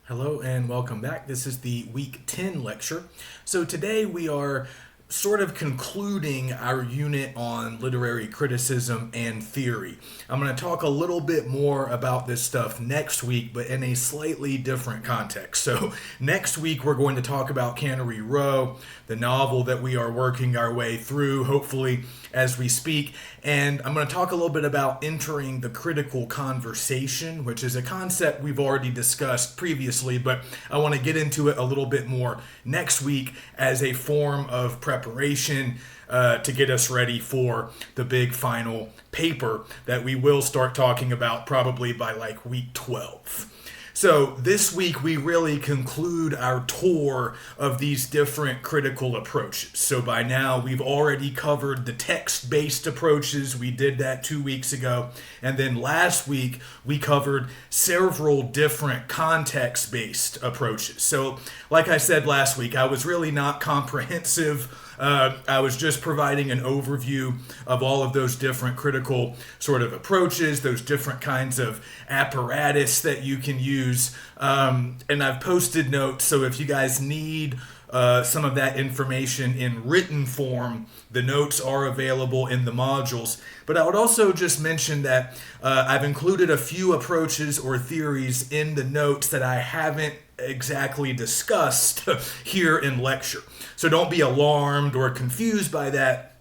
Hello and welcome back. This is the week 10 lecture. So today we are sort of concluding our unit on literary criticism and theory. I'm going to talk a little bit more about this stuff next week, but in a slightly different context. So next week we're going to talk about Cannery Row, the novel that we are working our way through, hopefully as we speak. And I'm going to talk a little bit about entering the critical conversation, which is a concept we've already discussed previously, but I want to get into it a little bit more next week as a form of preparation to get us ready for the big final paper that we will start talking about probably by like week 12. So this week we really conclude our tour of these different critical approaches. So by now we've already covered the text-based approaches. We did that 2 weeks ago. And then last week we covered several different context-based approaches. So like I said last week, I was really not comprehensive. I was just providing an overview of all of those different critical sort of approaches, those different kinds of apparatus that you can use. And I've posted notes, so if you guys need some of that information in written form, the notes are available in the modules. But I would also just mention that I've included a few approaches or theories in the notes that I haven't exactly discussed here in lecture. So don't be alarmed or confused by that.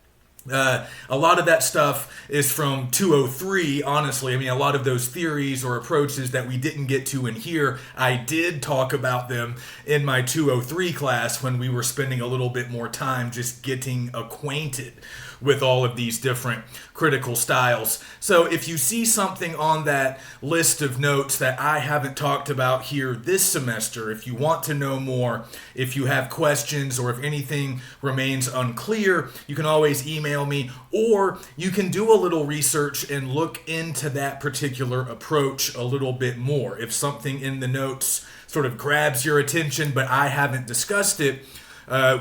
A lot of that stuff is from 203, honestly. I mean, a lot of those theories or approaches that we didn't get to in here, I did talk about them in my 203 class when we were spending a little bit more time just getting acquainted with all of these different critical styles. So if you see something on that list of notes that I haven't talked about here this semester, if you want to know more, if you have questions, or if anything remains unclear, you can always email me, or you can do a little research and look into that particular approach a little bit more. If something in the notes sort of grabs your attention, but I haven't discussed it,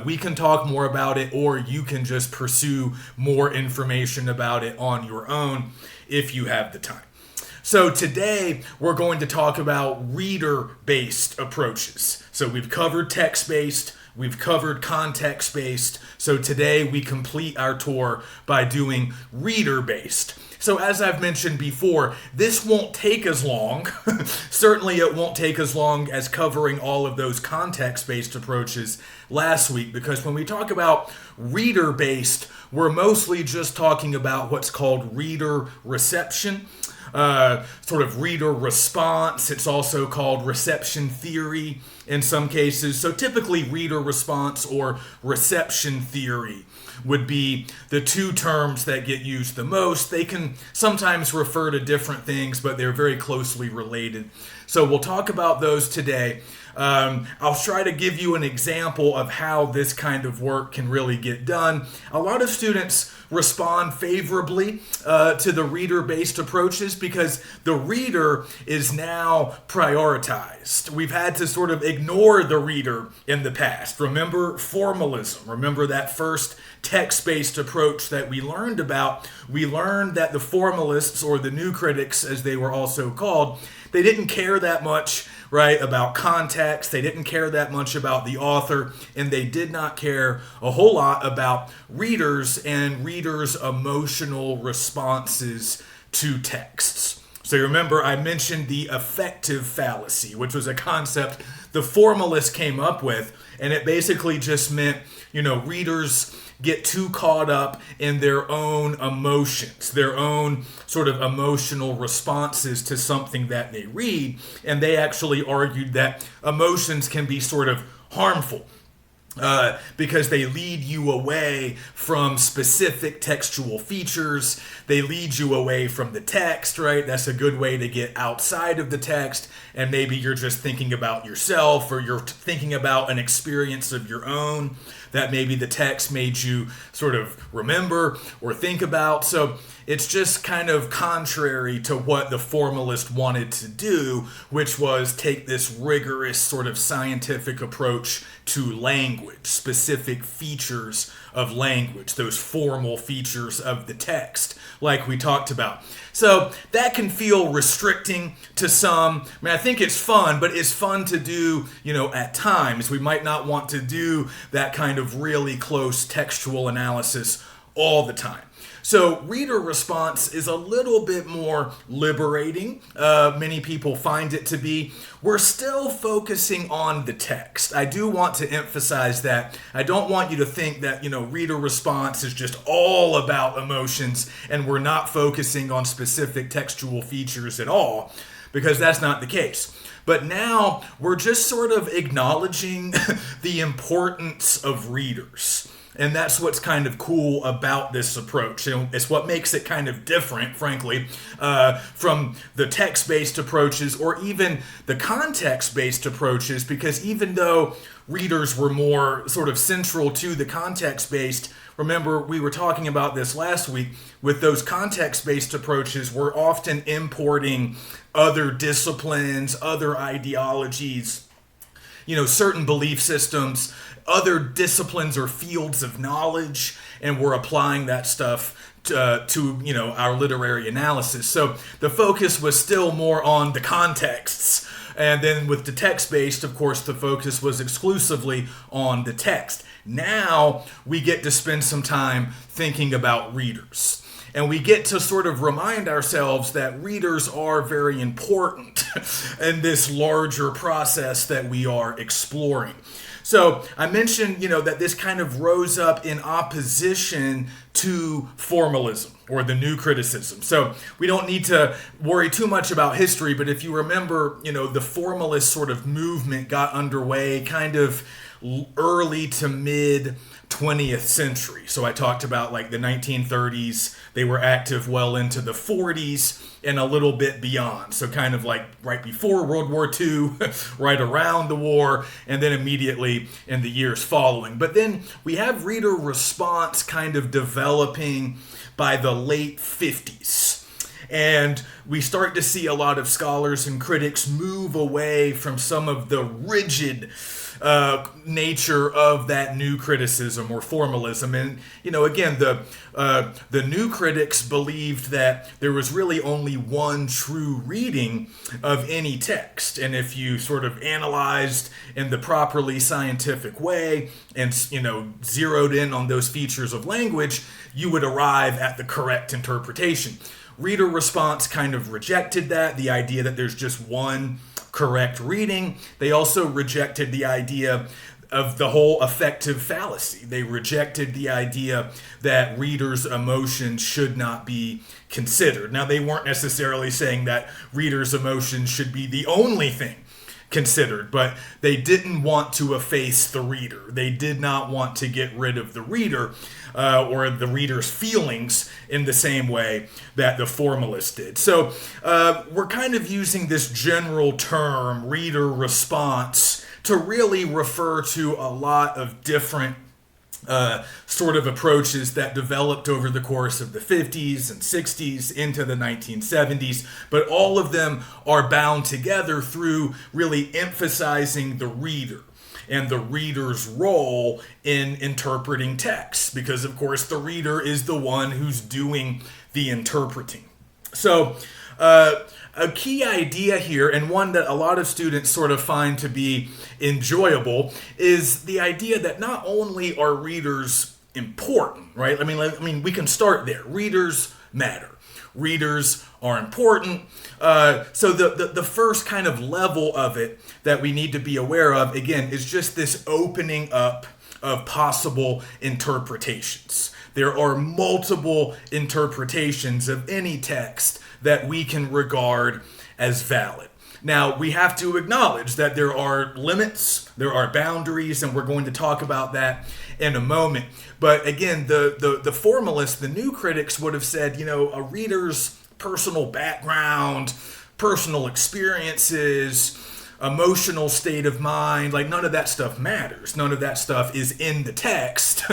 we can talk more about it, or you can just pursue more information about it on your own if you have the time. So today we're going to talk about reader-based approaches. So we've covered text-based, we've covered context-based. So today we complete our tour by doing reader-based. So as I've mentioned before, this won't take as long. Certainly it won't take as long as covering all of those context-based approaches last week, because when we talk about reader-based, we're mostly just talking about what's called reader reception, sort of reader response. It's also called reception theory in some cases. So typically reader response or reception theory would be the two terms that get used the most. They can sometimes refer to different things, but they're very closely related. So we'll talk about those today. I'll try to give you an example of how this kind of work can really get done. A lot of students respond favorably to the reader-based approaches because the reader is now prioritized. We've had to sort of ignore the reader in the past. Remember formalism. Remember that first text-based approach that we learned about. We learned that the formalists, or the new critics as they were also called, they didn't care that much, right, about context. They didn't care that much about the author, and they did not care a whole lot about readers and readers' emotional responses to texts. So remember, I mentioned the affective fallacy, which was a concept the formalists came up with, and it basically just meant, readers get too caught up in their own emotions, their own sort of emotional responses to something that they read. And they actually argued that emotions can be sort of harmful because they lead you away from specific textual features. They lead you away from the text, right? That's a good way to get outside of the text, and maybe you're just thinking about yourself, or you're thinking about an experience of your own that maybe the text made you sort of remember or think about. So it's just kind of contrary to what the formalist wanted to do, which was take this rigorous sort of scientific approach to language. language, specific features of language, those formal features of the text, like we talked about. So that can feel restricting to some. I mean, I think it's fun, but it's fun to do, at times. We might not want to do that kind of really close textual analysis all the time. So reader response is a little bit more liberating. Many people find it to be. We're still focusing on the text. I do want to emphasize that. I don't want you to think that, reader response is just all about emotions and we're not focusing on specific textual features at all, because that's not the case. But now we're just sort of acknowledging the importance of readers. And that's what's kind of cool about this approach. It's what makes it kind of different, frankly, from the text-based approaches or even the context-based approaches, because even though readers were more sort of central to the context-based, remember we were talking about this last week, with those context-based approaches, we're often importing other disciplines, other ideologies, certain belief systems, other disciplines or fields of knowledge, and we're applying that stuff to our literary analysis. So the focus was still more on the contexts. And then with the text-based, of course, the focus was exclusively on the text. Now we get to spend some time thinking about readers. And we get to sort of remind ourselves that readers are very important in this larger process that we are exploring. So I mentioned, that this kind of rose up in opposition to formalism or the new criticism. So we don't need to worry too much about history, but if you remember, the formalist sort of movement got underway kind of early to mid 20th century. So I talked about like the 1930s, they were active well into the 40s and a little bit beyond. So kind of like right before World War II, right around the war, and then immediately in the years following. But then we have reader response kind of developing by the late 50s. And we start to see a lot of scholars and critics move away from some of the rigid nature of that new criticism or formalism. And, again, the new critics believed that there was really only one true reading of any text. And if you sort of analyzed in the properly scientific way and, zeroed in on those features of language, you would arrive at the correct interpretation. Reader response kind of rejected that, the idea that there's just one correct reading. They also rejected the idea of the whole affective fallacy. They rejected the idea that readers' emotions should not be considered. Now, they weren't necessarily saying that readers' emotions should be the only thing considered, but they didn't want to efface the reader. They did not want to get rid of the reader or the reader's feelings in the same way that the formalists did. So we're kind of using this general term, reader response, to really refer to a lot of different sort of approaches that developed over the course of the 50s and 60s into the 1970s, but all of them are bound together through really emphasizing the reader and the reader's role in interpreting text, because of course the reader is the one who's doing the interpreting. So a key idea here, and one that a lot of students sort of find to be enjoyable, is the idea that not only are readers important, right? I mean, we can start there. Readers matter. Readers are important. So the first kind of level of it that we need to be aware of, again, is just this opening up of possible interpretations. There are multiple interpretations of any text that we can regard as valid. Now, we have to acknowledge that there are limits, there are boundaries, and we're going to talk about that in a moment. But again, the formalists, the new critics would have said, a reader's personal background, personal experiences, emotional state of mind, like none of that stuff matters. None of that stuff is in the text.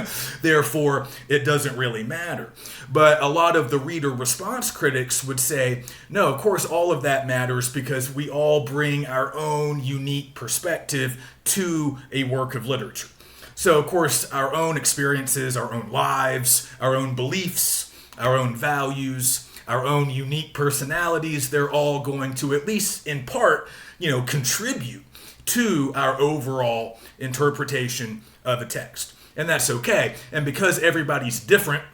Therefore, it doesn't really matter. But a lot of the reader response critics would say, no, of course, all of that matters because we all bring our own unique perspective to a work of literature. So, of course, our own experiences, our own lives, our own beliefs, our own values, our own unique personalities, they're all going to, at least in part, contribute to our overall interpretation of a text. And that's okay. And because everybody's different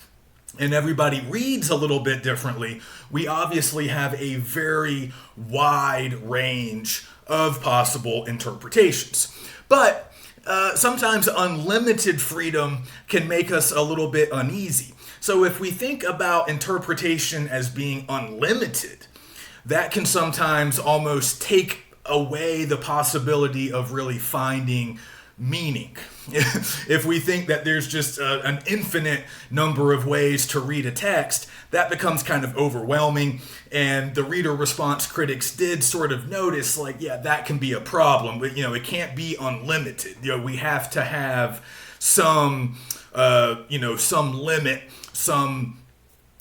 and everybody reads a little bit differently, we obviously have a very wide range of possible interpretations. But sometimes unlimited freedom can make us a little bit uneasy. So if we think about interpretation as being unlimited, that can sometimes almost take away the possibility of really finding meaning. If we think that there's just an infinite number of ways to read a text, that becomes kind of overwhelming. And the reader response critics did sort of notice, that can be a problem, but it can't be unlimited. We have to have some limit, some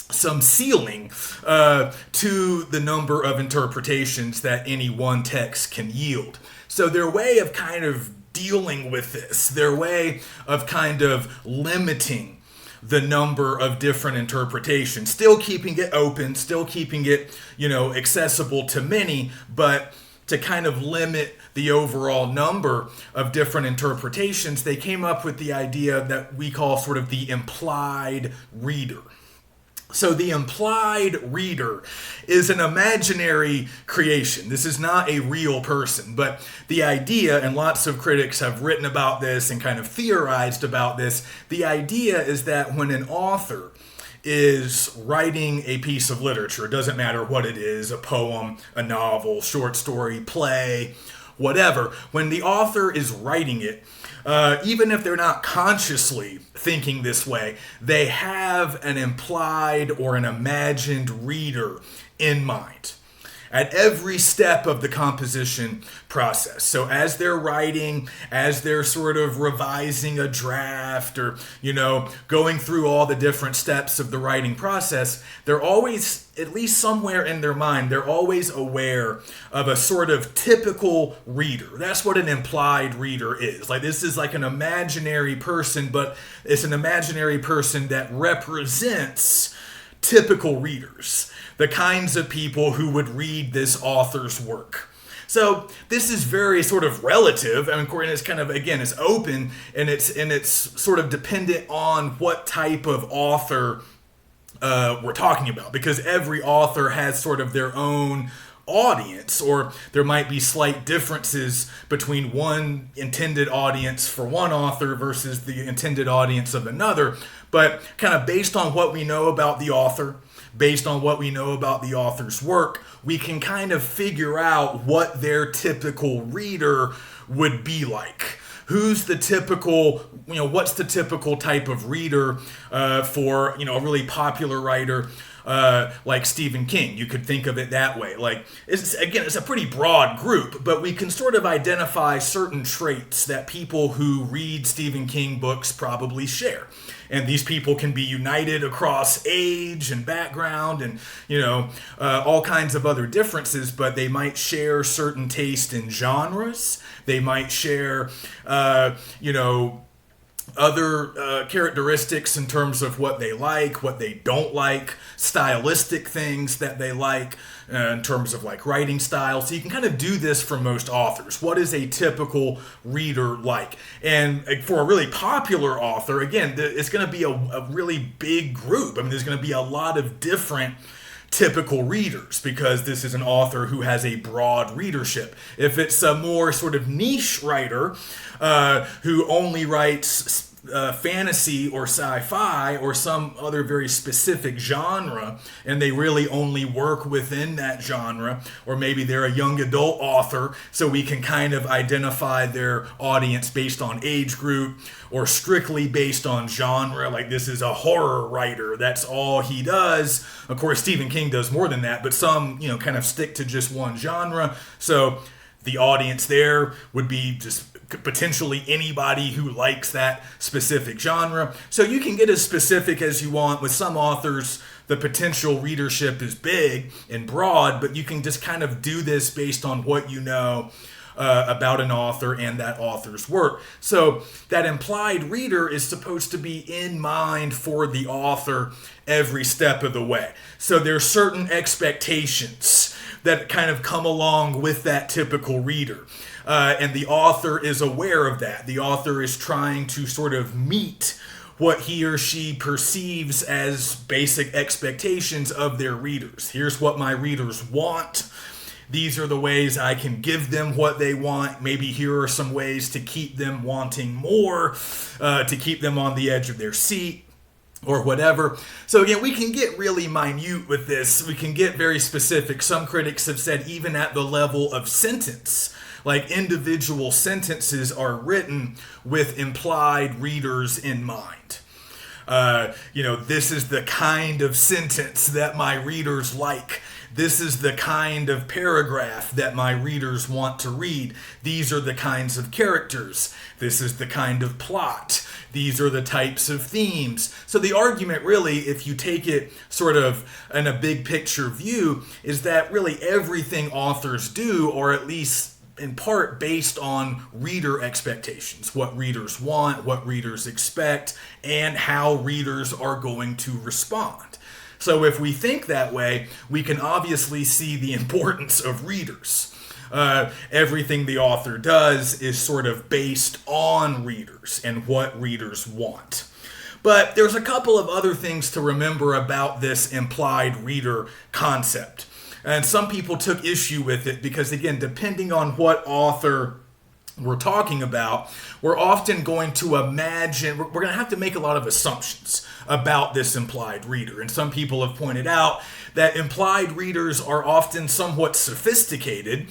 ceiling to the number of interpretations that any one text can yield. So their way of kind of dealing with this, their way of kind of limiting the number of different interpretations, still keeping it open, still keeping it, accessible to many, but to kind of limit the overall number of different interpretations, they came up with the idea that we call sort of the implied reader. So the implied reader is an imaginary creation. This is not a real person, but the idea, and lots of critics have written about this and kind of theorized about this, the idea is that when an author is writing a piece of literature, it doesn't matter what it is, a poem, a novel, short story, play, whatever, when the author is writing it, even if they're not consciously thinking this way, they have an implied or an imagined reader in mind at every step of the composition process. So as they're writing, as they're sort of revising a draft or, going through all the different steps of the writing process, they're always, at least somewhere in their mind, they're always aware of a sort of typical reader. That's what an implied reader is. This is like an imaginary person, but it's an imaginary person that represents typical readers, the kinds of people who would read this author's work. So this is very sort of relative. I mean, it's kind of, again, it's open and it's sort of dependent on what type of author we're talking about, because every author has sort of their own audience, or there might be slight differences between one intended audience for one author versus the intended audience of another. But kind of based on what we know about the author, based on what we know about the author's work, we can kind of figure out what their typical reader would be like. Who's the typical, what's the typical type of reader for, a really popular writer like Stephen King? You could think of it that way. It's a pretty broad group, but we can sort of identify certain traits that people who read Stephen King books probably share. And these people can be united across age and background and, all kinds of other differences, but they might share certain taste in genres. They might share, other characteristics in terms of what they like, what they don't like, stylistic things that they like in terms of writing style. So you can kind of do this for most authors. What is a typical reader like? And for a really popular author, again, it's going to be a really big group. I mean, there's going to be a lot of different typical readers because this is an author who has a broad readership. If it's a more sort of niche writer who only writes fantasy or sci-fi or some other very specific genre, and they really only work within that genre, or maybe they're a young adult author, so we can kind of identify their audience based on age group or strictly based on genre. This is a horror writer, that's all he does. Of course, Stephen King does more than that, but some, kind of stick to just one genre. So the audience there would be just potentially anybody who likes that specific genre. So you can get as specific as you want. With some authors, the potential readership is big and broad, but you can just kind of do this based on what you know about an author and that author's work. So that implied reader is supposed to be in mind for the author every step of the way. So there's certain expectations that kind of come along with that typical reader. And the author is aware of that. The author is trying to sort of meet what he or she perceives as basic expectations of their readers. Here's what my readers want. These are the ways I can give them what they want. Maybe here are some ways to keep them wanting more, to keep them on the edge of their seat, or whatever. So again, we can get really minute with this. We can get very specific. Some critics have said even at the level of sentence, like individual sentences are written with implied readers in mind. This is the kind of sentence that my readers like. This is the kind of paragraph that my readers want to read. These are the kinds of characters. This is the kind of plot. These are the types of themes. So the argument really, if you take it sort of in a big picture view, is that really everything authors do, or at least in part based on reader expectations, what readers want, what readers expect, and how readers are going to respond. So if we think that way, we can obviously see the importance of readers. Everything the author does is sort of based on readers and what readers want. But there's a couple of other things to remember about this implied reader concept. And some people took issue with it because, again, depending on what author we're talking about, we're often going to imagine, we're going to have to make a lot of assumptions about this implied reader. And some people have pointed out that implied readers are often somewhat sophisticated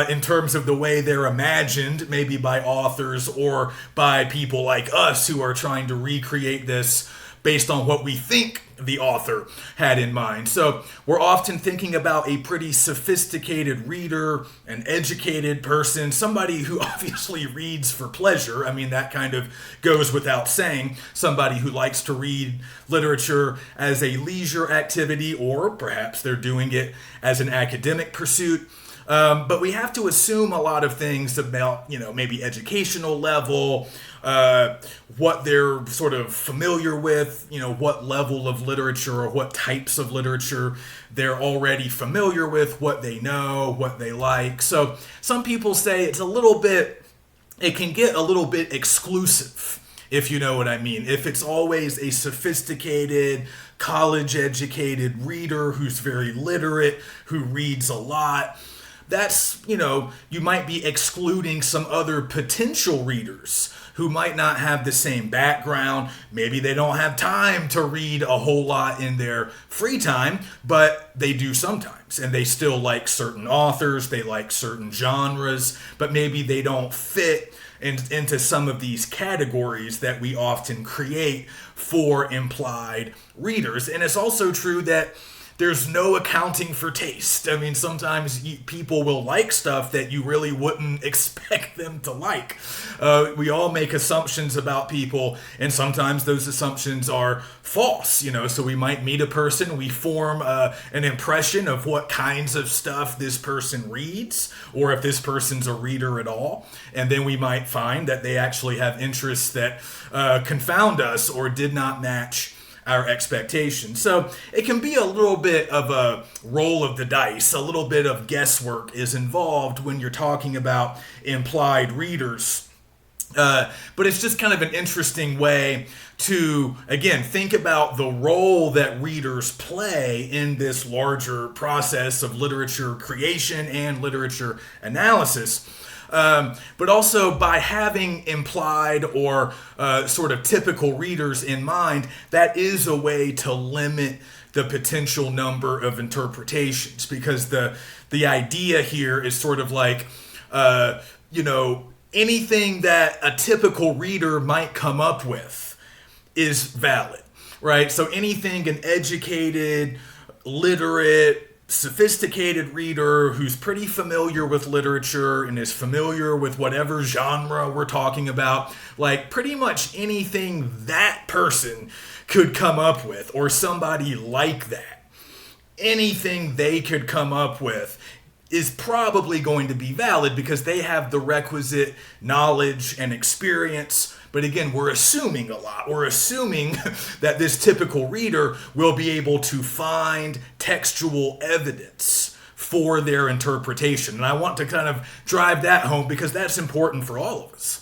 in terms of the way they're imagined, maybe by authors or by people like us who are trying to recreate this based on what we think the author had in mind. So we're often thinking about a pretty sophisticated reader, an educated person, somebody who obviously reads for pleasure. I mean, that kind of goes without saying. Somebody who likes to read literature as a leisure activity, or perhaps they're doing it as an academic pursuit. But we have to assume a lot of things about, maybe educational level, what they're sort of familiar with, what level of literature or what types of literature they're already familiar with, what they know, what they like. So some people say it can get a little bit exclusive, if you know what I mean. If it's always a sophisticated, college-educated reader who's very literate, who reads a lot, that's, you might be excluding some other potential readers who might not have the same background. Maybe they don't have time to read a whole lot in their free time, but they do sometimes. And they still like certain authors, they like certain genres, but maybe they don't fit into some of these categories that we often create for implied readers. And it's also true that there's no accounting for taste. I mean, sometimes people will like stuff that you really wouldn't expect them to like. We all make assumptions about people, and sometimes those assumptions are false. So we might meet a person, we form an impression of what kinds of stuff this person reads, or if this person's a reader at all, and then we might find that they actually have interests that confound us or did not match our expectations. So it can be a little bit of a roll of the dice. A little bit of guesswork is involved when you're talking about implied readers. But it's just kind of an interesting way to, again, think about the role that readers play in this larger process of literature creation and literature analysis. But also by having implied or sort of typical readers in mind, that is a way to limit the potential number of interpretations, because the idea here is sort of like, anything that a typical reader might come up with is valid, right? So anything an educated, literate, sophisticated reader who's pretty familiar with literature and is familiar with whatever genre we're talking about, like pretty much anything that person could come up with, or somebody like that, anything they could come up with is probably going to be valid because they have the requisite knowledge and experience. But again, we're assuming a lot. We're assuming that this typical reader will be able to find textual evidence for their interpretation. And I want to kind of drive that home because that's important for all of us.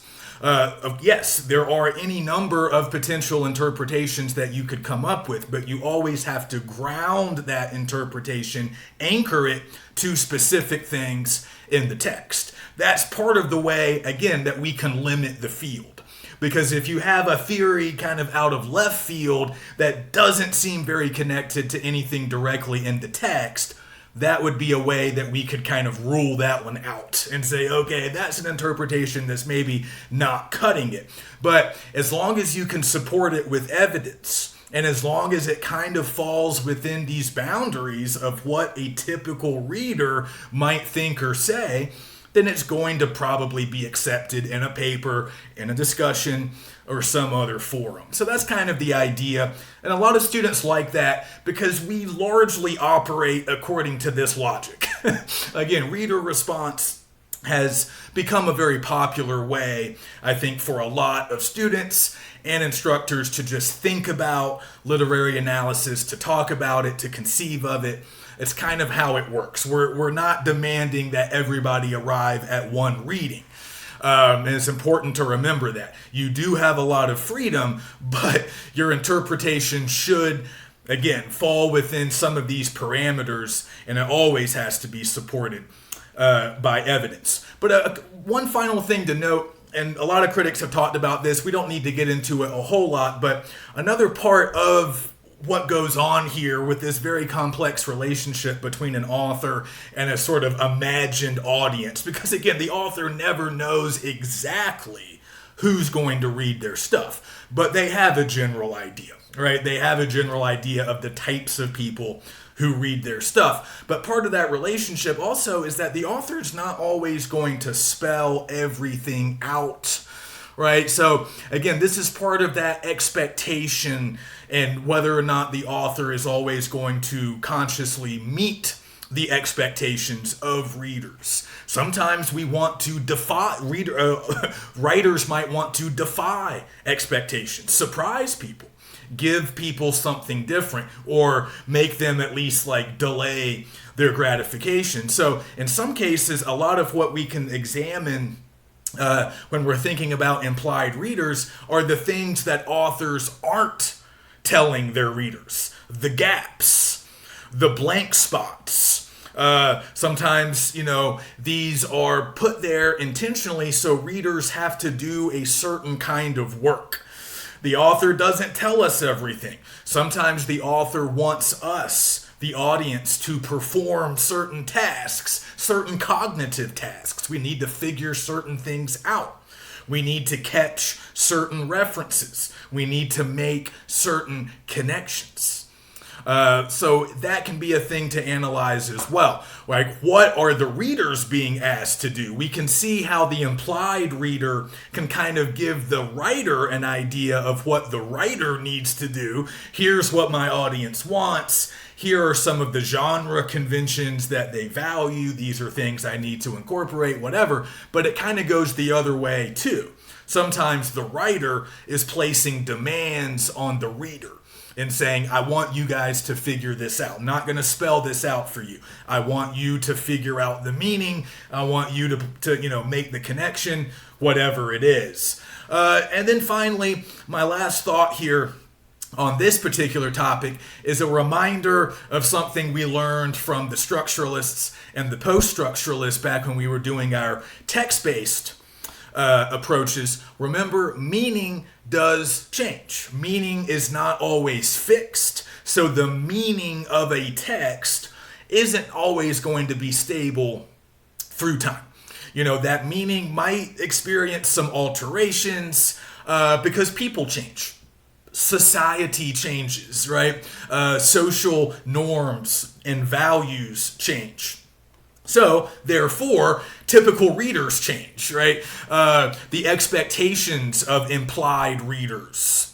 Yes, there are any number of potential interpretations that you could come up with, but you always have to ground that interpretation, anchor it to specific things in the text. That's part of the way, again, that we can limit the field. Because if you have a theory kind of out of left field that doesn't seem very connected to anything directly in the text, that would be a way that we could kind of rule that one out and say, okay, that's an interpretation that's maybe not cutting it. But as long as you can support it with evidence, and as long as it kind of falls within these boundaries of what a typical reader might think or say, then it's going to probably be accepted in a paper, in a discussion, or some other forum. So that's kind of the idea. And a lot of students like that because we largely operate according to this logic. Again, reader response has become a very popular way, I think, for a lot of students and instructors to just think about literary analysis, to talk about it, to conceive of it. It's kind of how it works. We're not demanding that everybody arrive at one reading. And it's important to remember that. You do have a lot of freedom, but your interpretation should, again, fall within some of these parameters, and it always has to be supported by evidence. But one final thing to note, and a lot of critics have talked about this, we don't need to get into it a whole lot, but another part of what goes on here with this very complex relationship between an author and a sort of imagined audience. Because again, the author never knows exactly who's going to read their stuff, but they have a general idea, right? They have a general idea of the types of people who read their stuff. But part of that relationship also is that the author is not always going to spell everything out, right? So again, this is part of that expectation and whether or not the author is always going to consciously meet the expectations of readers. Sometimes we want to defy writers might want to defy expectations, surprise people, give people something different, or make them at least like delay their gratification. So in some cases, a lot of what we can examine when we're thinking about implied readers are the things that authors aren't telling their readers. The gaps, the blank spots. Sometimes, these are put there intentionally so readers have to do a certain kind of work. The author doesn't tell us everything. Sometimes the author wants us, the audience, to perform certain tasks, certain cognitive tasks. We need to figure certain things out. We need to catch certain references. We need to make certain connections. So that can be a thing to analyze as well. Like, what are the readers being asked to do? We can see how the implied reader can kind of give the writer an idea of what the writer needs to do. Here's what my audience wants. Here are some of the genre conventions that they value. These are things I need to incorporate, whatever. But it kind of goes the other way too. Sometimes the writer is placing demands on the reader and saying, I want you guys to figure this out. I'm not going to spell this out for you. I want you to figure out the meaning. I want you to make the connection, whatever it is. And then finally, my last thought here on this particular topic is a reminder of something we learned from the structuralists and the post-structuralists back when we were doing our text-based approaches. Remember, meaning does change. Meaning is not always fixed. So the meaning of a text isn't always going to be stable through time. That meaning might experience some alterations because people change. Society changes, right? Social norms and values change. So, therefore, typical readers change, right? The expectations of implied readers.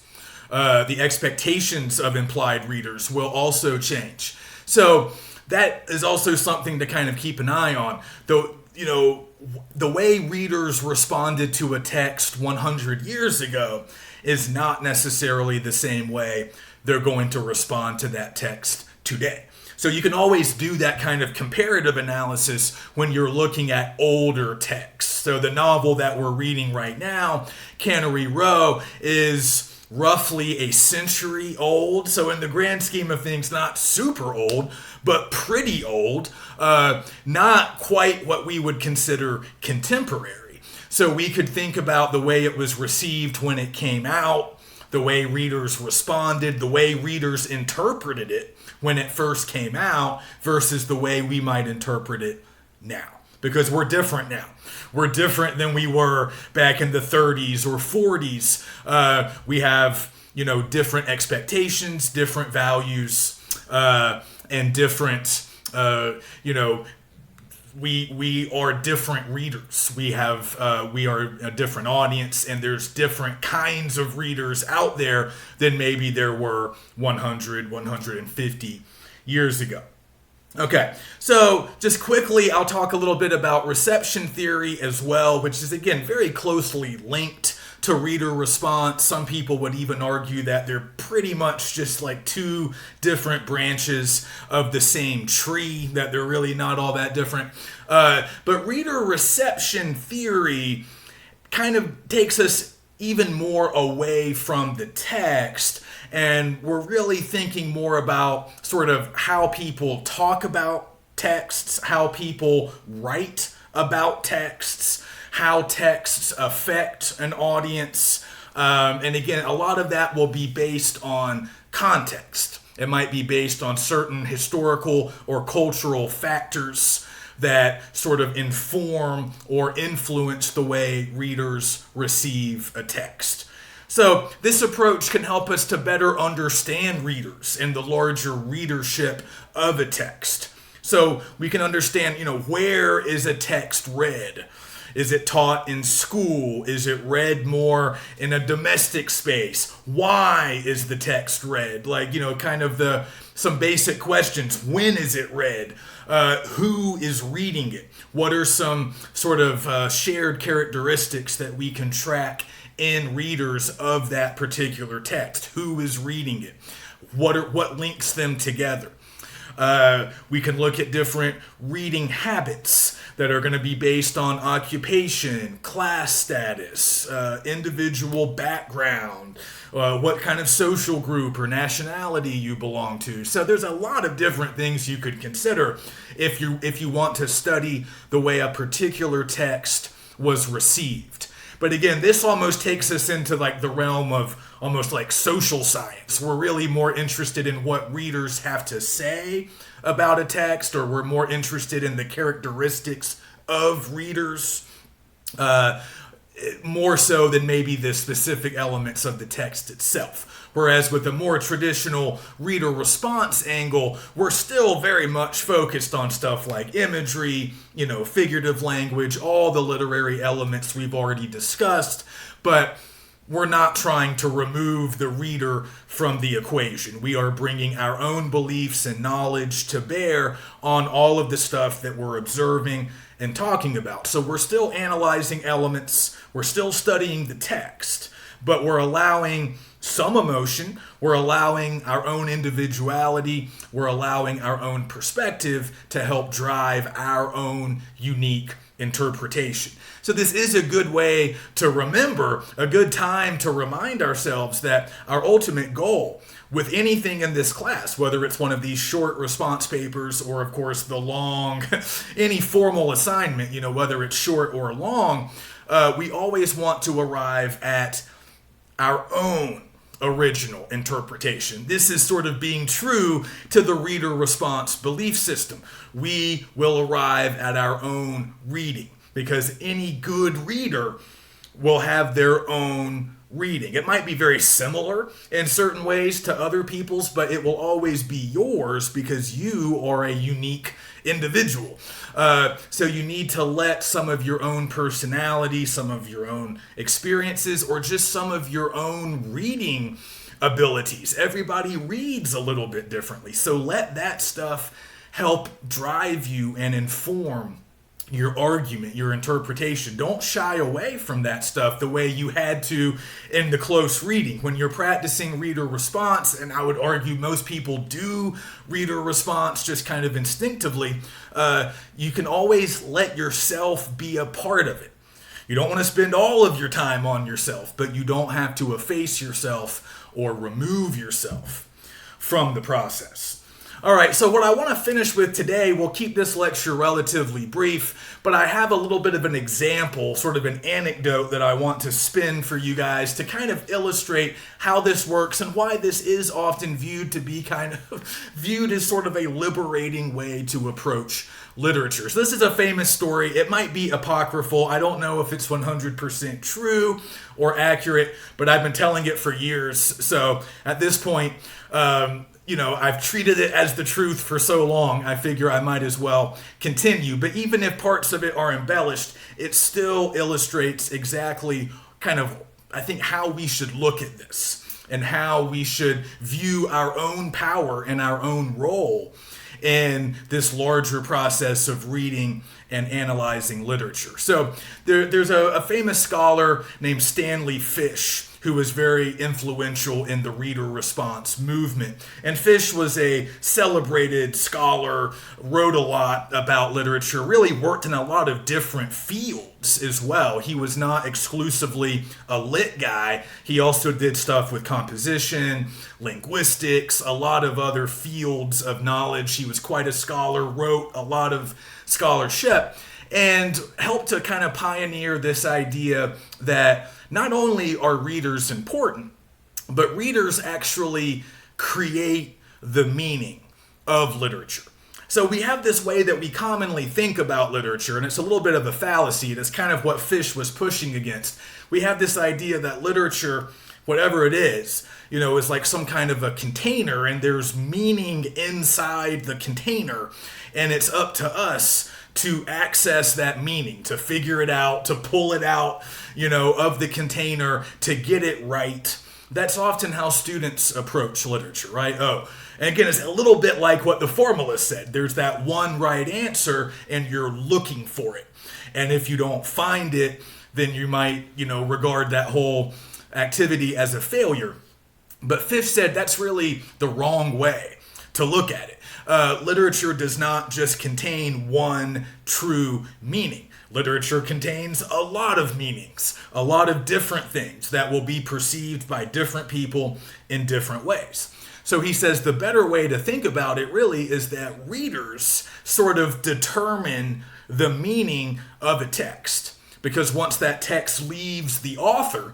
The expectations of implied readers will also change. So, that is also something to kind of keep an eye on. Though, the way readers responded to a text 100 years ago is not necessarily the same way they're going to respond to that text today. So you can always do that kind of comparative analysis when you're looking at older texts. So the novel that we're reading right now, Cannery Row, is roughly a century old. So in the grand scheme of things, not super old, but pretty old. Not quite what we would consider contemporary. So we could think about the way it was received when it came out, the way readers responded, the way readers interpreted it when it first came out versus the way we might interpret it now. Because we're different now. We're different than we were back in the 30s or 40s. We have, different expectations, different values, and different, we are different readers. We are a different audience, and there's different kinds of readers out there than maybe there were 100, 150 years ago. Okay, so just quickly, I'll talk a little bit about reception theory as well, which is, again, very closely linked to reader response. Some people would even argue that they're pretty much just like two different branches of the same tree, that they're really not all that different. But reader reception theory kind of takes us even more away from the text, and we're really thinking more about sort of how people talk about texts, how people write about texts, how texts affect an audience. And again, a lot of that will be based on context. It might be based on certain historical or cultural factors that sort of inform or influence the way readers receive a text. So this approach can help us to better understand readers and the larger readership of a text. So we can understand, where is a text read? Is it taught in school? Is it read more in a domestic space? Why is the text read? Kind of some basic questions. When is it read? Who is reading it? What are some sort of shared characteristics that we can track in readers of that particular text? Who is reading it? What links them together? We can look at different reading habits that are going to be based on occupation, class status, individual background, what kind of social group or nationality you belong to. So there's a lot of different things you could consider if you want to study the way a particular text was received. But again, this almost takes us into the realm of almost like social science. We're really more interested in what readers have to say about a text, or we're more interested in the characteristics of readers, more so than maybe the specific elements of the text itself. Whereas with a more traditional reader response angle, we're still very much focused on stuff like imagery, figurative language, all the literary elements we've already discussed, but we're not trying to remove the reader from the equation. We are bringing our own beliefs and knowledge to bear on all of the stuff that we're observing and talking about. So we're still analyzing elements, we're still studying the text, but we're allowing some emotion, we're allowing our own individuality, we're allowing our own perspective to help drive our own unique interpretation. So this is a good way to remember, a good time to remind ourselves that our ultimate goal with anything in this class, whether it's one of these short response papers or, of course, the long, any formal assignment, whether it's short or long, we always want to arrive at our own original interpretation. This is sort of being true to the reader response belief system. We will arrive at our own reading because any good reader will have their own reading. It might be very similar in certain ways to other people's, but it will always be yours because you are a unique individual. So you need to let some of your own personality, some of your own experiences, or just some of your own reading abilities. Everybody reads a little bit differently. So let that stuff help drive you and inform your argument, your interpretation. Don't shy away from that stuff the way you had to in the close reading. When you're practicing reader response, and I would argue most people do reader response just kind of instinctively, you can always let yourself be a part of it. You don't want to spend all of your time on yourself, but you don't have to efface yourself or remove yourself from the process. All right, so what I want to finish with today, we'll keep this lecture relatively brief, but I have a little bit of an example, sort of an anecdote that I want to spin for you guys to kind of illustrate how this works and why this is often viewed to be kind of viewed as sort of a liberating way to approach literature. So this is a famous story. It might be apocryphal. I don't know if it's 100% true or accurate, but I've been telling it for years. So at this point, I've treated it as the truth for so long, I figure I might as well continue. But even if parts of it are embellished, it still illustrates exactly kind of, I think, how we should look at this and how we should view our own power and our own role in this larger process of reading and analyzing literature. So there's a famous scholar named Stanley Fish who was very influential in the reader response movement. And Fish was a celebrated scholar, wrote a lot about literature, really worked in a lot of different fields as well. He was not exclusively a lit guy. He also did stuff with composition, linguistics, a lot of other fields of knowledge. He was quite a scholar, wrote a lot of scholarship, and helped to kind of pioneer this idea that not only are readers important, but readers actually create the meaning of literature. So we have this way that we commonly think about literature, and it's a little bit of a fallacy. That's kind of what Fish was pushing against. We have this idea that literature, whatever it is like some kind of a container, and there's meaning inside the container, and it's up to us to access that meaning, to figure it out, to pull it out, of the container, to get it right. That's often how students approach literature, right? And again, it's a little bit like what the formalist said. There's that one right answer, and you're looking for it. And if you don't find it, then you might, regard that whole activity as a failure. But Fish said that's really the wrong way to look at it. Literature does not just contain one true meaning. Literature contains a lot of meanings, a lot of different things that will be perceived by different people in different ways. So he says the better way to think about it really is that readers sort of determine the meaning of a text. Because once that text leaves the author,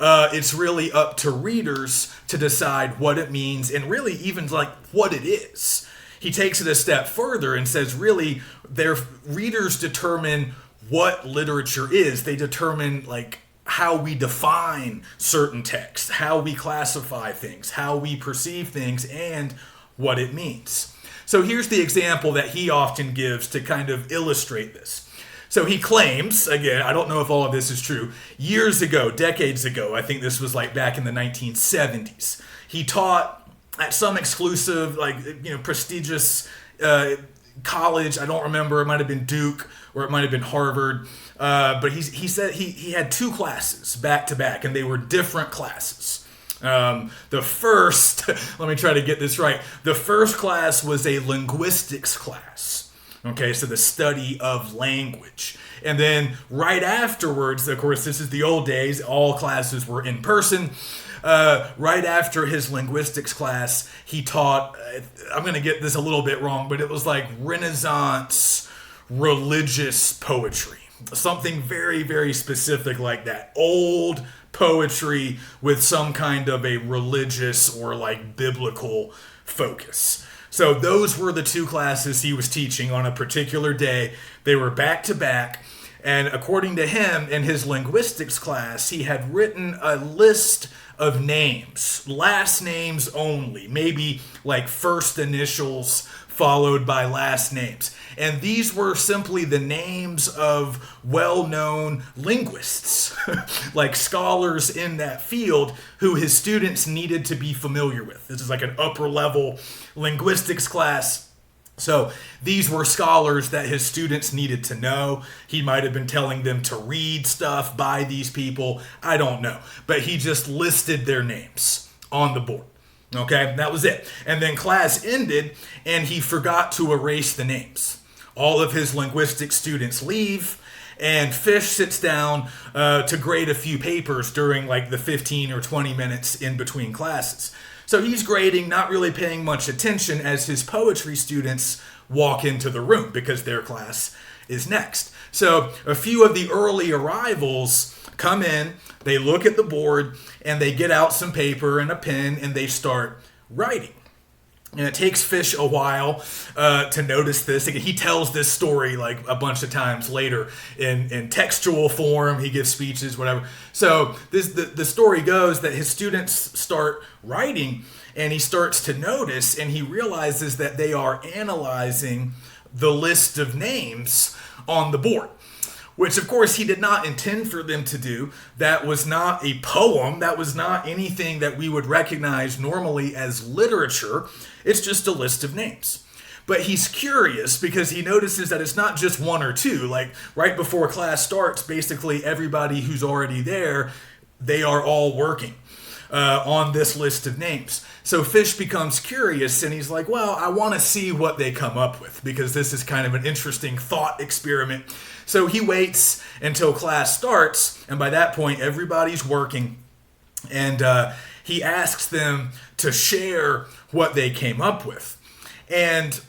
it's really up to readers to decide what it means and really even like what it is. He takes it a step further and says really their readers determine what literature is. They determine like how we define certain texts, how we classify things, how we perceive things, and what it means. So here's the example that he often gives to kind of illustrate this. So he claims, again, I don't know if all of this is true, years ago, decades ago, I think this was like back in the 1970s, he taught at some exclusive, prestigious college. I don't remember. It might have been Duke or it might have been Harvard. But he said he had two classes back to back, and they were different classes. The first, let me try to get this right. The first class was a linguistics class. Okay, so the study of language. And then right afterwards, of course, this is the old days, all classes were in person. Right after his linguistics class, he taught, I'm going to get this a little bit wrong, but it was like Renaissance religious poetry. Something very, very specific like that. Old poetry with some kind of a religious or like biblical focus. So those were the two classes he was teaching on a particular day. They were back to back. And according to him, in his linguistics class, he had written a list of names, last names only, maybe like first initials followed by last names. And these were simply the names of well-known linguists, like scholars in that field who his students needed to be familiar with. This is like an upper-level linguistics class. So these were scholars that his students needed to know. He might have been telling them to read stuff by these people. I don't know. But he just listed their names on the board. Okay, that was it. And then class ended and he forgot to erase the names. All of his linguistics students leave and Fish sits down to grade a few papers during like the 15 or 20 minutes in between classes. So he's grading, not really paying much attention as his poetry students walk into the room because their class is next. So a few of the early arrivals come in, they look at the board, and they get out some paper and a pen, and they start writing. And it takes Fish a while to notice this. He tells this story like a bunch of times later in textual form. He gives speeches, whatever. So the story goes that his students start writing, and he starts to notice, and he realizes that they are analyzing the list of names on the board, which of course he did not intend for them to do. That was not a poem. That was not anything that we would recognize normally as literature. It's just a list of names. But he's curious because he notices that it's not just one or two. Like right before class starts, basically everybody who's already there, they are all working on this list of names. So Fish becomes curious and he's like, well, I want to see what they come up with because this is kind of an interesting thought experiment. So he waits until class starts, and by that point, everybody's working, and he asks them to share what they came up with. And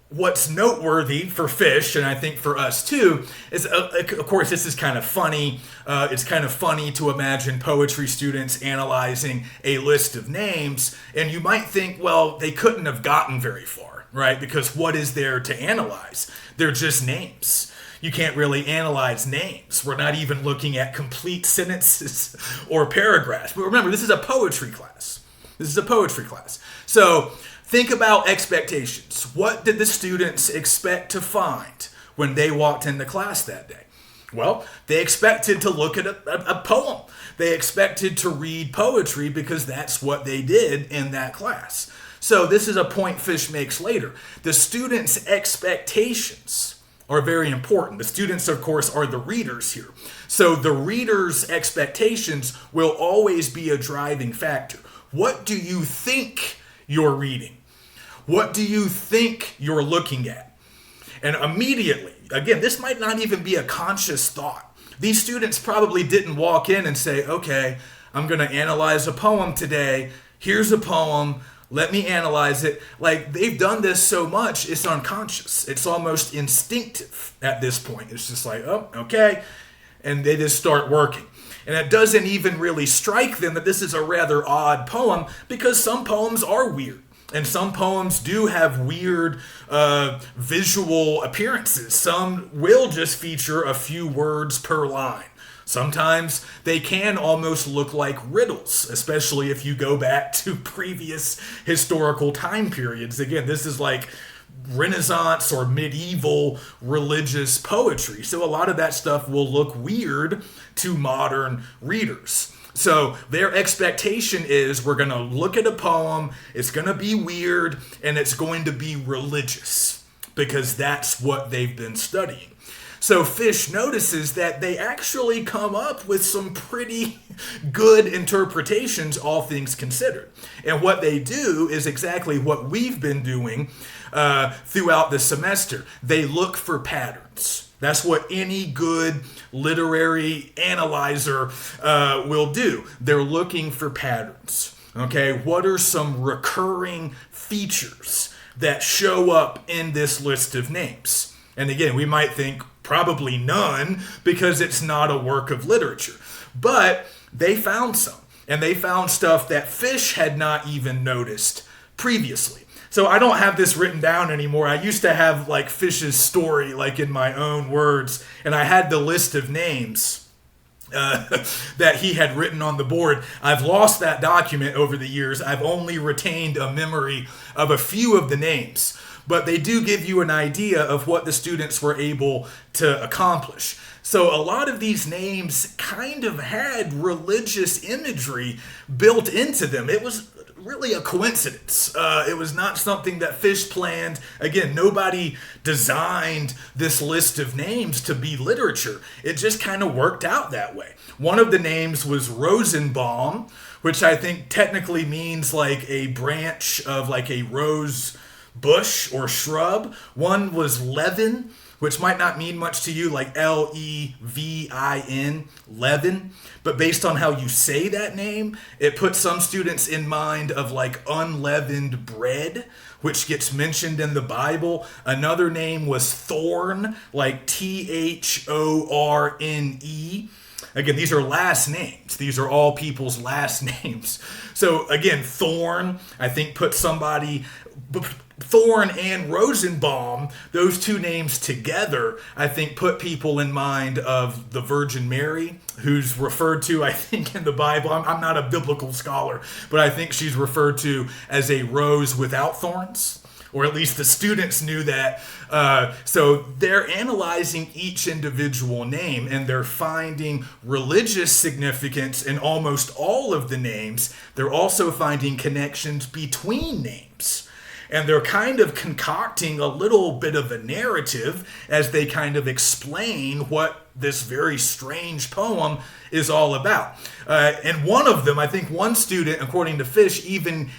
what's noteworthy for Fish, and I think for us too, is, of course, this is kind of funny. It's kind of funny to imagine poetry students analyzing a list of names, and you might think, well, they couldn't have gotten very far, right? Because what is there to analyze? They're just names. You can't really analyze names. We're not even looking at complete sentences or paragraphs. But remember, this is a poetry class. So think about expectations. What did the students expect to find when they walked into class that day? Well, they expected to look at a poem. They expected to read poetry because that's what they did in that class. So this is a point Fish makes later. The students' expectations are very important. The students, of course, are the readers here. So the reader's expectations will always be a driving factor. What do you think you're reading? What do you think you're looking at? And immediately, again, this might not even be a conscious thought. These students probably didn't walk in and say, okay, I'm going to analyze a poem today. Here's a poem. Let me analyze it. Like, they've done this so much, it's unconscious. It's almost instinctive at this point. It's just like, oh, okay. And they just start working. And it doesn't even really strike them that this is a rather odd poem because some poems are weird. And some poems do have weird visual appearances. Some will just feature a few words per line. Sometimes they can almost look like riddles, especially if you go back to previous historical time periods. Again, this is like Renaissance or medieval religious poetry. So a lot of that stuff will look weird to modern readers. So their expectation is we're going to look at a poem, it's going to be weird, and it's going to be religious because that's what they've been studying. So Fish notices that they actually come up with some pretty good interpretations, all things considered. And what they do is exactly what we've been doing throughout the semester. They look for patterns. That's what any good literary analyzer will do. They're looking for patterns. Okay, what are some recurring features that show up in this list of names? And again, we might think probably none because it's not a work of literature. But they found some. And they found stuff that Fish had not even noticed previously. So I don't have this written down anymore. I used to have like Fish's story like in my own words. And I had the list of names that he had written on the board. I've lost that document over the years. I've only retained a memory of a few of the names. But they do give you an idea of what the students were able to accomplish. So a lot of these names kind of had religious imagery built into them. It was really a coincidence. It was not something that Fish planned. Again, nobody designed this list of names to be literature. It just kind of worked out that way. One of the names was Rosenbaum, which I think technically means like a branch of like a rose bush or shrub. One was Levin, which might not mean much to you, like Levin, Levin. But based on how you say that name, it puts some students in mind of like unleavened bread, which gets mentioned in the Bible. Another name was Thorn, like Thorne. Again, these are last names. These are all people's last names. So again, Thorn, I think, put somebody... Thorn and Rosenbaum, those two names together, I think put people in mind of the Virgin Mary, who's referred to, I think, in the Bible. I'm not a biblical scholar, but I think she's referred to as a rose without thorns. Or at least the students knew that. So they're analyzing each individual name and they're finding religious significance in almost all of the names. They're also finding connections between names. And they're kind of concocting a little bit of a narrative as they kind of explain what this very strange poem is all about. And one of them, I think one student, according to Fish, even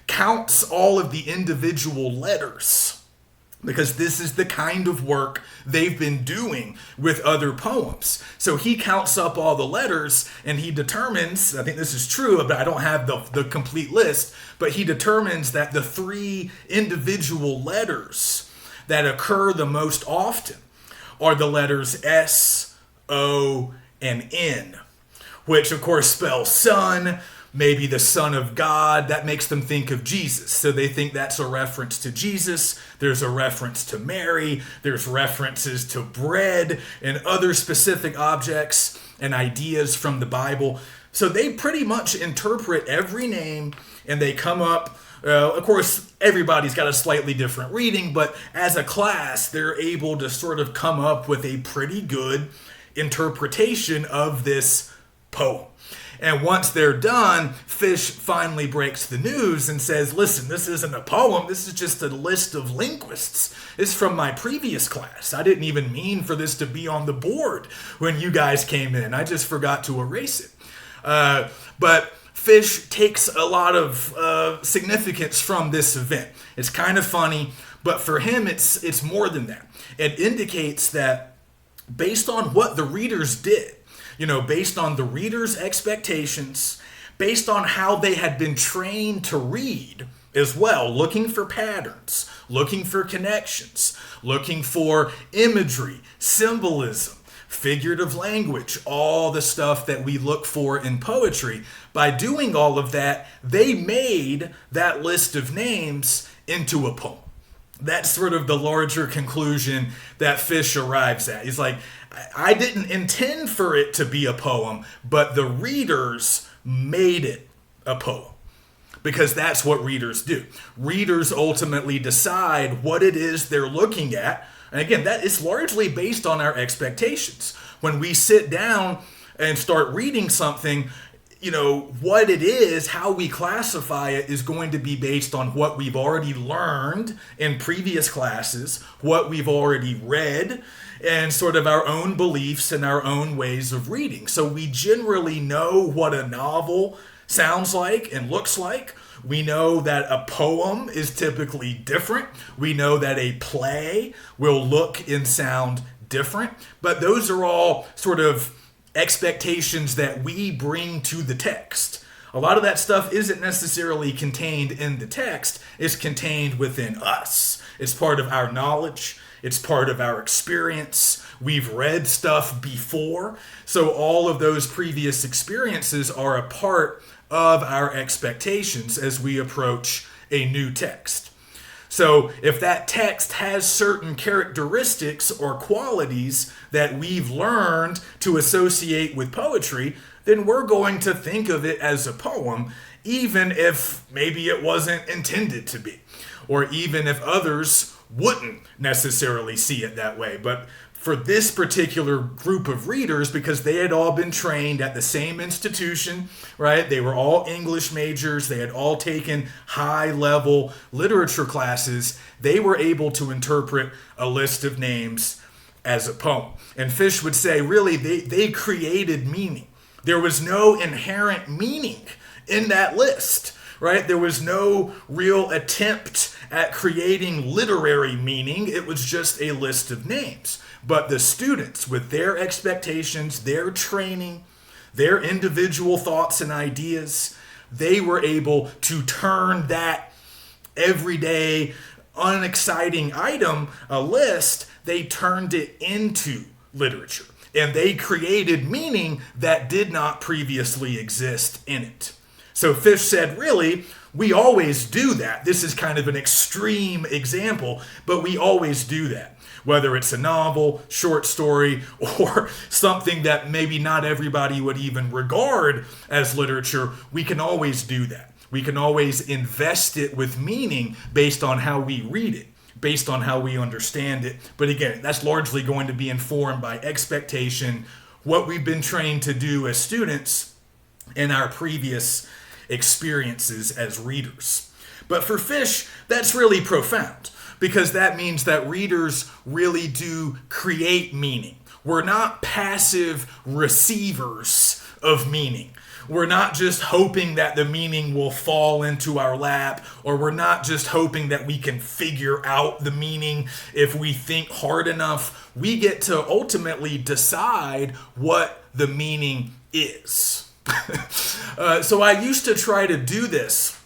counts all of the individual letters, because this is the kind of work they've been doing with other poems. So he counts up all the letters and he determines, I think this is true, but I don't have the complete list, but he determines that the three individual letters that occur the most often are the letters S, O, and N, which of course spell son, maybe the Son of God. That makes them think of Jesus. So they think that's a reference to Jesus. There's a reference to Mary. There's references to bread and other specific objects and ideas from the Bible. So they pretty much interpret every name and they come up. Of course, everybody's got a slightly different reading, but as a class, they're able to sort of come up with a pretty good interpretation of this poem. And once they're done, Fish finally breaks the news and says, listen, this isn't a poem. This is just a list of linguists. It's from my previous class. I didn't even mean for this to be on the board when you guys came in. I just forgot to erase it. But Fish takes a lot of significance from this event. It's kind of funny, but for him, it's more than that. It indicates that based on what the readers did, based on the reader's expectations, based on how they had been trained to read as well, looking for patterns, looking for connections, looking for imagery, symbolism, figurative language, all the stuff that we look for in poetry. By doing all of that, they made that list of names into a poem. That's sort of the larger conclusion that Fish arrives at. He's like, I didn't intend for it to be a poem, but the readers made it a poem. Because that's what readers do. Readers ultimately decide what it is they're looking at. And again, that is largely based on our expectations. When we sit down and start reading something, what it is, how we classify it is going to be based on what we've already learned in previous classes, what we've already read, and sort of our own beliefs and our own ways of reading. So we generally know what a novel sounds like and looks like. We know that a poem is typically different. We know that a play will look and sound different. But those are all sort of expectations that we bring to the text. A lot of that stuff isn't necessarily contained in the text. It's contained within us. It's part of our knowledge. It's part of our experience. We've read stuff before. So all of those previous experiences are a part of our expectations as we approach a new text. So if that text has certain characteristics or qualities that we've learned to associate with poetry, then we're going to think of it as a poem, even if maybe it wasn't intended to be, or even if others wouldn't necessarily see it that way. But for this particular group of readers, because they had all been trained at the same institution, right? They were all English majors. They had all taken high-level literature classes. They were able to interpret a list of names as a poem. And Fish would say, really, they created meaning. There was no inherent meaning in that list, right? There was no real attempt at creating literary meaning. It was just a list of names. But the students, with their expectations, their training, their individual thoughts and ideas, they were able to turn that everyday, unexciting item, a list, they turned it into literature. And they created meaning that did not previously exist in it. So Fish said, really, we always do that. This is kind of an extreme example, but we always do that. Whether it's a novel, short story, or something that maybe not everybody would even regard as literature, we can always do that. We can always invest it with meaning based on how we read it, based on how we understand it. But again, that's largely going to be informed by expectation, what we've been trained to do as students, and our previous experiences as readers. But for Fish, that's really profound, because that means that readers really do create meaning. We're not passive receivers of meaning. We're not just hoping that the meaning will fall into our lap, or we're not just hoping that we can figure out the meaning if we think hard enough. We get to ultimately decide what the meaning is. So I used to try to do this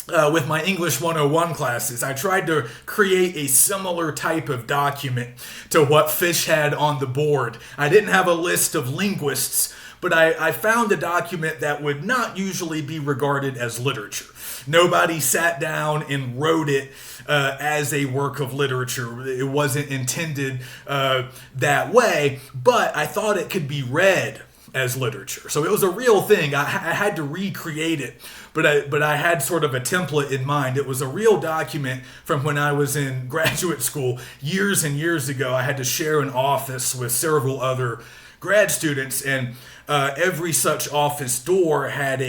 with my English 101 classes. I tried to create a similar type of document to what Fish had on the board. I didn't have a list of linguists, but I found a document that would not usually be regarded as literature. Nobody sat down and wrote it as a work of literature. It wasn't intended that way, but I thought it could be read as literature. So it was a real thing. I had to recreate it, but I had sort of a template in mind. It was a real document from when I was in graduate school years and years ago. I had to share an office with several other grad students, and every such office door had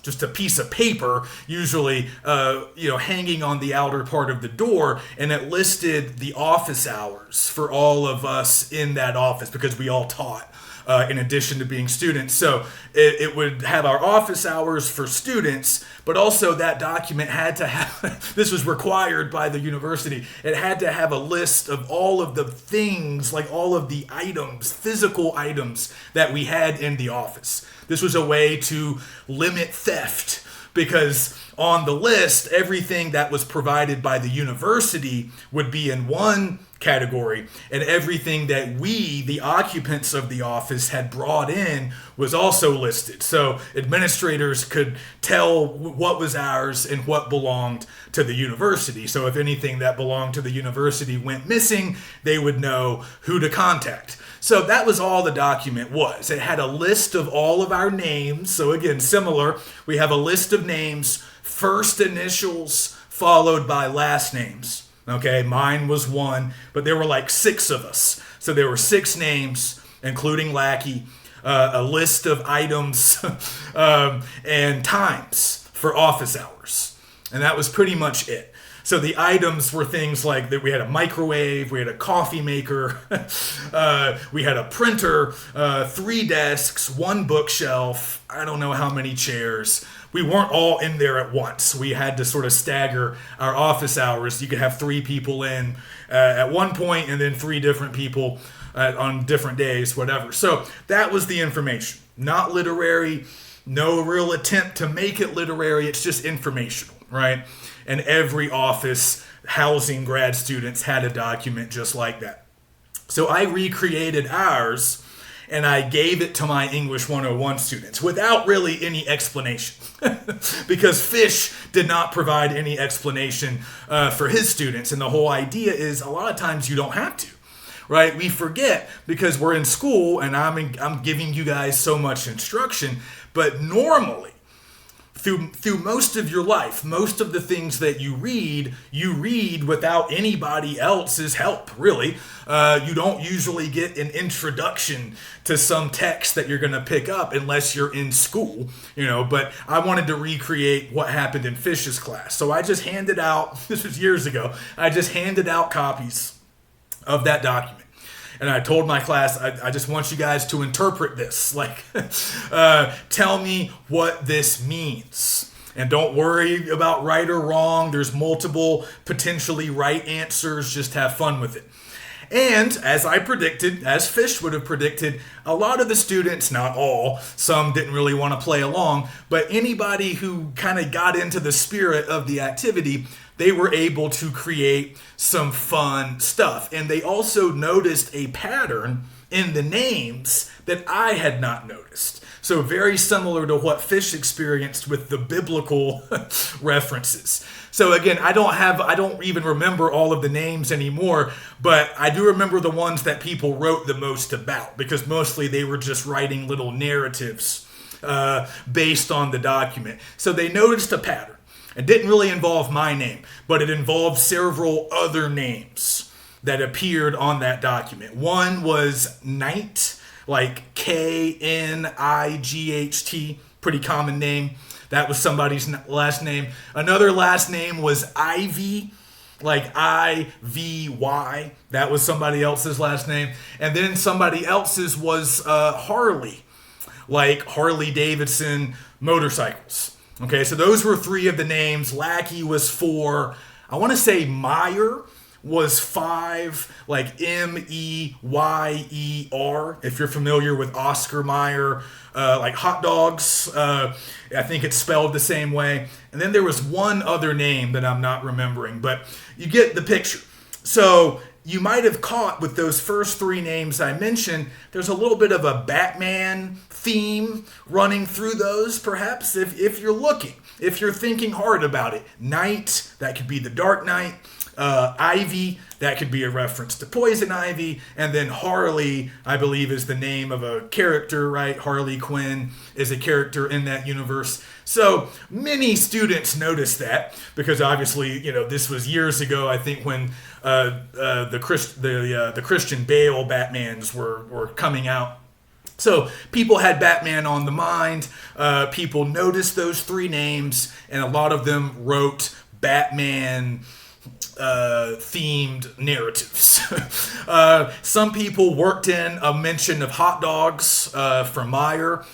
just a piece of paper, usually hanging on the outer part of the door, and it listed the office hours for all of us in that office, because we all taught in addition to being students. So it would have our office hours for students, but also that document had to have, this was required by the university, it had to have a list of all of the things, like all of the items, physical items that we had in the office. This was a way to limit theft, because on the list, everything that was provided by the university would be in one category, and everything that we, the occupants of the office, had brought in was also listed. So administrators could tell what was ours and what belonged to the university. So if anything that belonged to the university went missing, they would know who to contact. So that was all the document was. It had a list of all of our names. So again, similar, we have a list of names, first initials followed by last names. Okay, mine was one, but there were like 6 of us. So there were 6 names, including Lackey, a list of items and times for office hours. And that was pretty much it. So the items were things like that. We had a microwave, we had a coffee maker, we had a printer, 3 desks, 1 bookshelf, I don't know how many chairs. We weren't all in there at once. We had to sort of stagger our office hours. You could have 3 people in at one point, and then 3 different people on different days, whatever. So that was the information. Not literary, no real attempt to make it literary. It's just informational, right? And every office housing grad students had a document just like that. So I recreated ours, and I gave it to my English 101 students without really any explanation, because Fish did not provide any explanation for his students. And the whole idea is a lot of times you don't have to, right? We forget because we're in school and I'm giving you guys so much instruction, but normally through most of your life, most of the things that you read without anybody else's help, really. You don't usually get an introduction to some text that you're going to pick up unless you're in school, but I wanted to recreate what happened in Fish's class. So I just handed out, this was years ago, I just handed out copies of that document. And I told my class, I just want you guys to interpret this. Tell me what this means. And don't worry about right or wrong. There's multiple potentially right answers. Just have fun with it. And as I predicted, as Fish would have predicted, a lot of the students, not all, some didn't really want to play along, but anybody who kind of got into the spirit of the activity, they were able to create some fun stuff. And they also noticed a pattern in the names that I had not noticed. So very similar to what Fish experienced with the biblical references. So again, I don't even remember all of the names anymore, but I do remember the ones that people wrote the most about, because mostly they were just writing little narratives based on the document. So they noticed a pattern. It didn't really involve my name, but it involved several other names that appeared on that document. One was Knight, like Knight, pretty common name. That was somebody's last name. Another last name was Ivy, like Ivy. That was somebody else's last name. And then somebody else's was Harley, like Harley Davidson motorcycles. Okay, so those were 3 of the names. Lackey was 4. I want to say Meyer was 5, like Meyer, if you're familiar with Oscar Mayer, like hot dogs. I think it's spelled the same way. And then there was one other name that I'm not remembering, but you get the picture. So you might have caught with those first 3 names I mentioned, there's a little bit of a Batman theme running through those, perhaps, if you're looking, if you're thinking hard about it. Knight, that could be the Dark Knight. Ivy, that could be a reference to Poison Ivy. And then Harley, I believe, is the name of a character, right? Harley Quinn is a character in that universe. So many students noticed that, because obviously, this was years ago, I think, when the Christian Bale Batmans were coming out. So people had Batman on the mind. People noticed those 3 names, and a lot of them wrote Batman themed narratives. Some people worked in a mention of hot dogs for Meyer.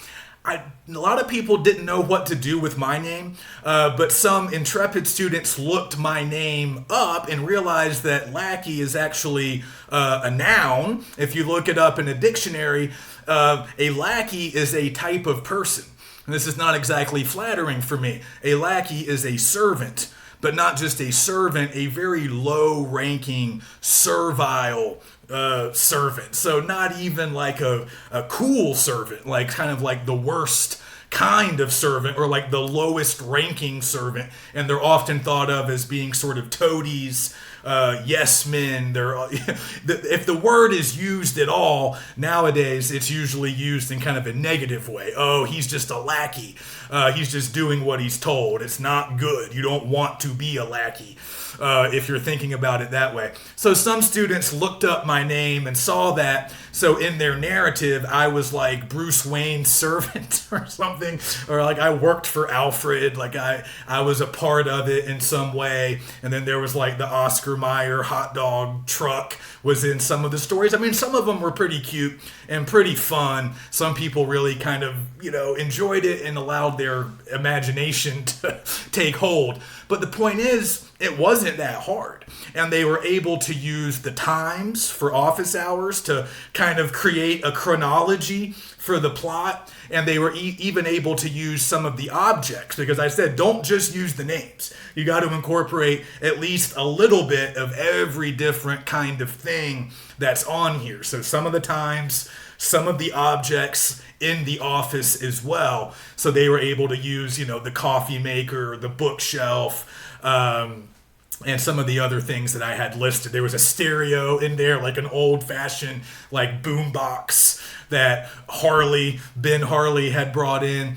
A lot of people didn't know what to do with my name, but some intrepid students looked my name up and realized that lackey is actually a noun. If you look it up in a dictionary, a lackey is a type of person. And this is not exactly flattering for me. A lackey is a servant, but not just a servant, a very low-ranking, servile servant. So not even like a cool servant, like kind of like the worst kind of servant, or like the lowest ranking servant. And they're often thought of as being sort of toadies, yes men. If the word is used at all nowadays, it's usually used in kind of a negative way. Oh, he's just a lackey. He's just doing what he's told. It's not good. You don't want to be a lackey if you're thinking about it that way. So some students looked up my name and saw that. So in their narrative, I was like Bruce Wayne's servant or something, or like I worked for Alfred, like I was a part of it in some way. And then there was like the Oscar Mayer hot dog truck was in some of the stories. I mean, some of them were pretty cute and pretty fun. Some people really kind of, enjoyed it and allowed their imagination to take hold. But the point is, it wasn't that hard. And they were able to use the times for office hours to kind of create a chronology for the plot. And they were even able to use some of the objects, because I said, don't just use the names. You got to incorporate at least a little bit of every different kind of thing that's on here. So some of the times, some of the objects in the office as well. So they were able to use, the coffee maker, the bookshelf, and some of the other things that I had listed. There was a stereo in there, like an old-fashioned like boombox that Ben Harley had brought in.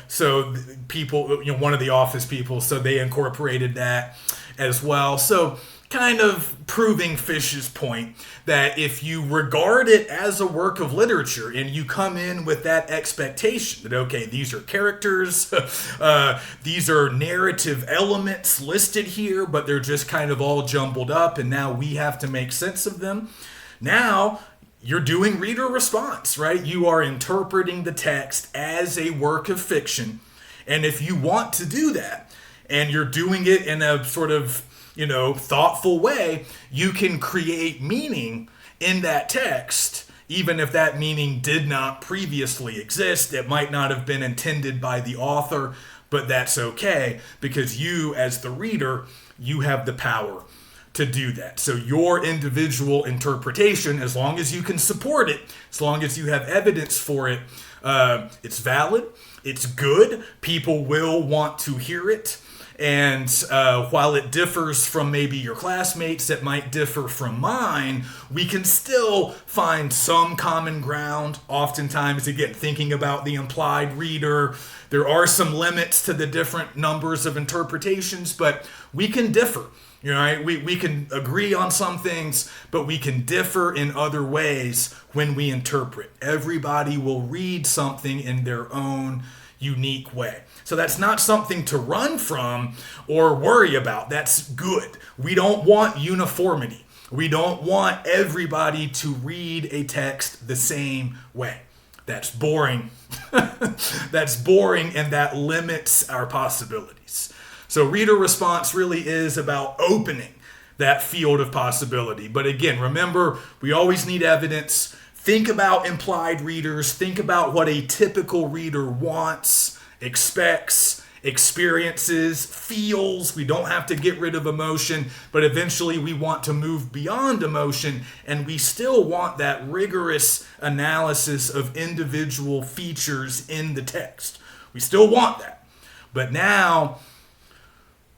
So people, one of the Office people, so they incorporated that as well. So kind of proving Fish's point that if you regard it as a work of literature and you come in with that expectation that, okay, these are characters, these are narrative elements listed here, but they're just kind of all jumbled up and now we have to make sense of them. Now you're doing reader response, right? You are interpreting the text as a work of fiction. And if you want to do that and you're doing it in a sort of thoughtful way, you can create meaning in that text, even if that meaning did not previously exist. It might not have been intended by the author, but that's okay because you, as the reader, you have the power to do that. So your individual interpretation, as long as you can support it, as long as you have evidence for it, it's valid, it's good, people will want to hear it. And while it differs from maybe your classmates, it might differ from mine, we can still find some common ground. Oftentimes, again, thinking about the implied reader, there are some limits to the different numbers of interpretations, but we can differ. Right? We can agree on some things, but we can differ in other ways when we interpret. Everybody will read something in their own unique way. So that's not something to run from or worry about. That's good. We don't want uniformity. We don't want everybody to read a text the same way. That's boring. That's boring, and that limits our possibilities. So reader response really is about opening that field of possibility. But again, remember, we always need evidence. Think about implied readers. Think about what a typical reader wants, expects, experiences, feels. We don't have to get rid of emotion, but eventually we want to move beyond emotion, and we still want that rigorous analysis of individual features in the text. We still want that. But now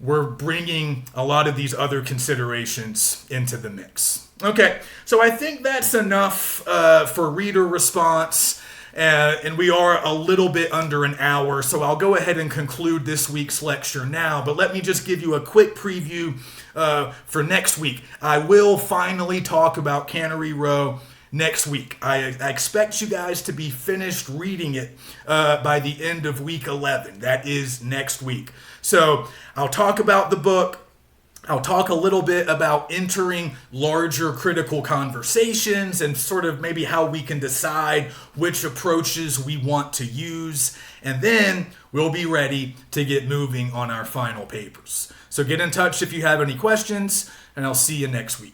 we're bringing a lot of these other considerations into the mix. Okay, so I think that's enough for reader response. And we are a little bit under an hour, so I'll go ahead and conclude this week's lecture now. But let me just give you a quick preview for next week. I will finally talk about Cannery Row next week. I expect you guys to be finished reading it by the end of week 11. That is next week. So I'll talk about the book. I'll talk a little bit about entering larger critical conversations and sort of maybe how we can decide which approaches we want to use. And then we'll be ready to get moving on our final papers. So get in touch if you have any questions, and I'll see you next week.